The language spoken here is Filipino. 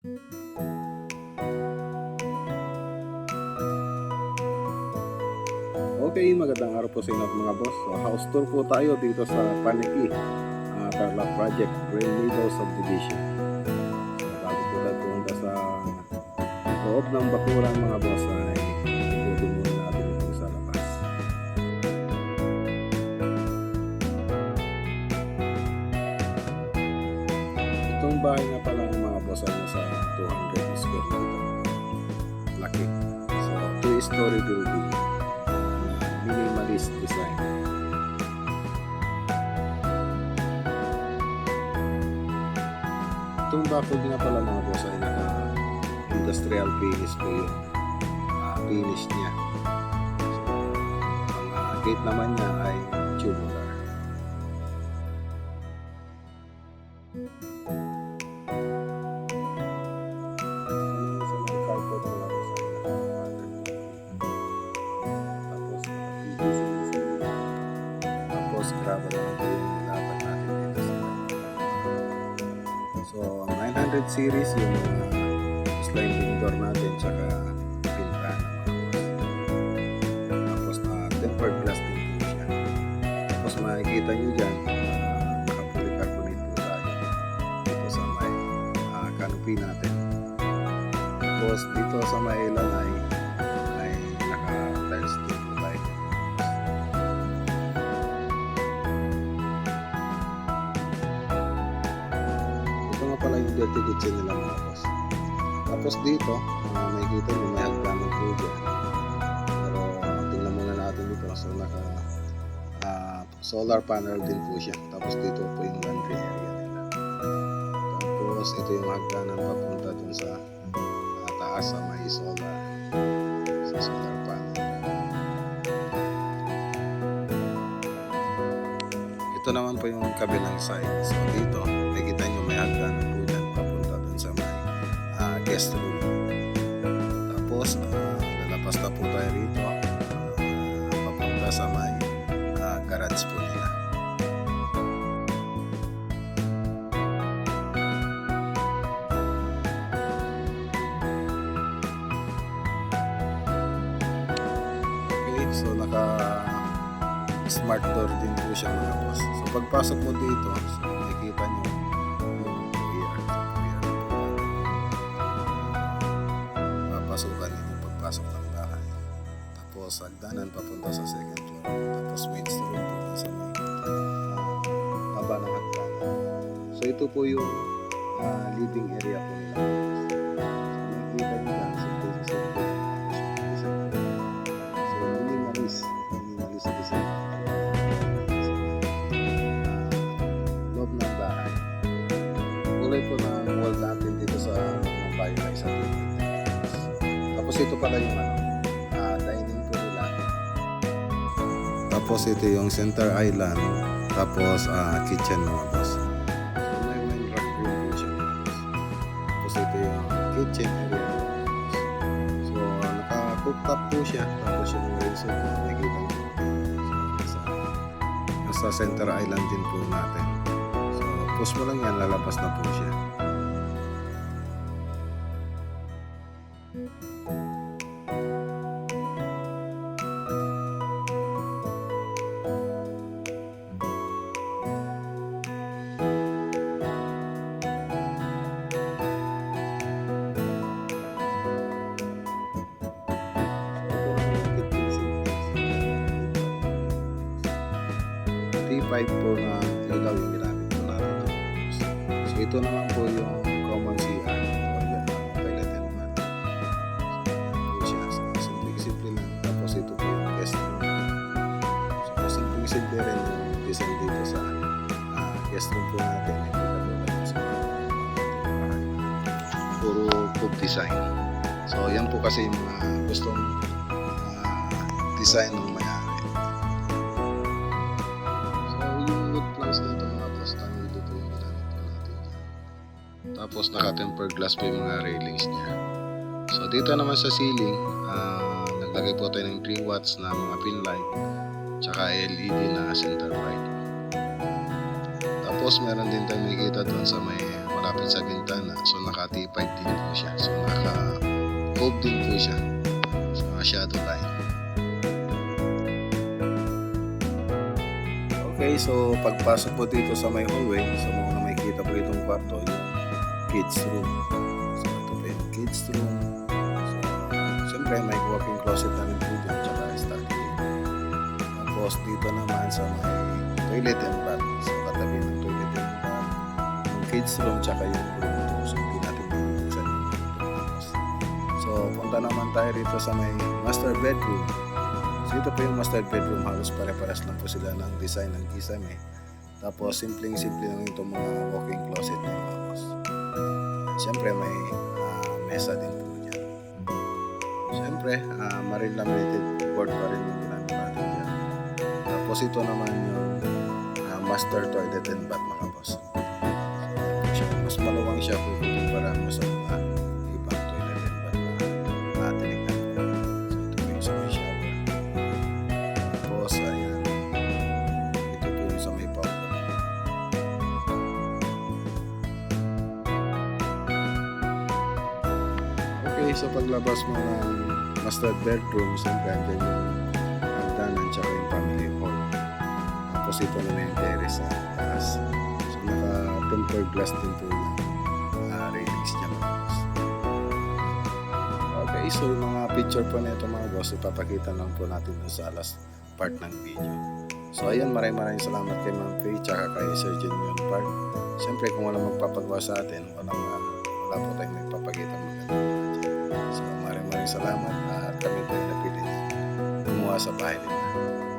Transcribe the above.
Okay, magandang araw po sa inyo mga boss. So, house tour po tayo dito sa Paniki, Tarlac Project, Green Meadows Subdivision. So, bago po tayo pumunta sa loob ng bakuran mga boss, ay ikutin muna natin ito sa labas. Itong bahay nga pala mga boss ay nasa 200 square meter. Laki. So, 2-story building. Minimalist design. Itong backwood nga pala mga boss ay naka industrial finish po yung finish niya. So, ang gate naman niya ay tubular. Grabe naman po yung nilaban natin dito sa so 900 series yung sliding door natin tsaka pintana tapos tempered glass din po siya tapos makikita nyo dyan naka-polycarbonate po tayo dito sa may canopy natin tapos dito sa may lanay ay naka-tiles din po tayo. Pala yung dirty kitchen nila mga boss. Tapos dito, makikita nyo may hagdanan po dyan. Pero tingnan muna natin dito. So naka solar panel din po siya. Tapos dito po yung laundry area nila. Tapos ito yung hagdanan papunta dun sa taas sa may solar. Sa solar panel. Ito naman po yung kabilang side. So dito, nakikita nyo may hagdanan po dyan papunta dun sa may guest room. Tapos lalabas na po tayo rito papunta sa may garage po nila. Okay, so naka smart door din po siya mga boss. So pagpasok mo dito, so nakikita nyo yung foyer. Papasukan nyo pagpasok ng bahay. Tapos hagdanan papunta sa second floor. Tapos maid's room po sa may baba ng hagdanan. So ito po yung living area po nila. So nakikita nyo lang sa minimalist design. Loob ng bahay. Kulay po ng wall natin dito sa ng bahay ay sa tapos ito pala yung dining po nila. Tapos ito yung center island. Tapos kitchen mga boss. So may wine rack room po siya mga boss. Tapos ito yung kitchen area. So naka-cooktop po siya. Tapos yung razor po nakikita nyo. Sa center island din po natin. So, push mo lang yan, lalabas na po siya. T5 po na ilaw yung ginamit po natin. So ito naman po yung common CR or toilet and mat. So yan po siya. Simple lang. Tapos ito po yung guest room. So simple rin yung design dito sa guest room po natin. Puro cook design. So yan po kasi yung mga gustong design ng may-ari. Tapos naka-tempered glass po yung mga railings niya. So dito naman sa ceiling, naglagay po tayo ng 3 watts na mga pin light tsaka LED na center light. Tapos meron din tayong makikita doon sa may malapit sa bintana. So naka-T5 din po siya. So naka-cove din po siya. So shadow line. Okay, so pagpasok po dito sa may hallway, so muna makikita po itong kwarto, yung kids room. So ito po yung kids room. So siyempre may walk-in closet na rin po dyan, tsaka study table. Tapos dito naman sa may toilet and bath. So katabi ng toilet and bath, yung kids room, tsaka yung room 2. So hindi natin bubuksan yung room. So punta naman tayo rito sa may master bedroom. So ito po yung master bedroom, halos pare-paras lang po sila ng design ng kisame. Tapos simpleng-simple lang itong mga walk-in closet na mga boss. Siyempre may mesa din po dyan. Siyempre marine laminated board pa rin yung ginamit natin dyan. Tapos ito naman yung master toilet and bath mga boss. So, mas maluwang siya po kumpara mo sa mga ibang toilet and bath na tinignan ko. So ito po yung sa may shower. Tapos ayan, ito po yung sa may powder. Okay, so paglabas mo ng master bedroom, siyempre andyan yung hagdanan tsaka yung family hall. Tapos ito naman yung terrace sa taas. So naka-tempered glass din po yung railings niya mga boss. Okay, so yung mga picture po nito mga boss, ipapakita lang po natin dun sa last part ng video. So ayan, maraming salamat kay Ma'am Faye tsaka kay Sir Junior Park. Siyempre kung walang magpapagawa sa atin, wala po tayong magpapakita magandang project. So maraming salamat at kami po yung napili gumawa sa bahay nila.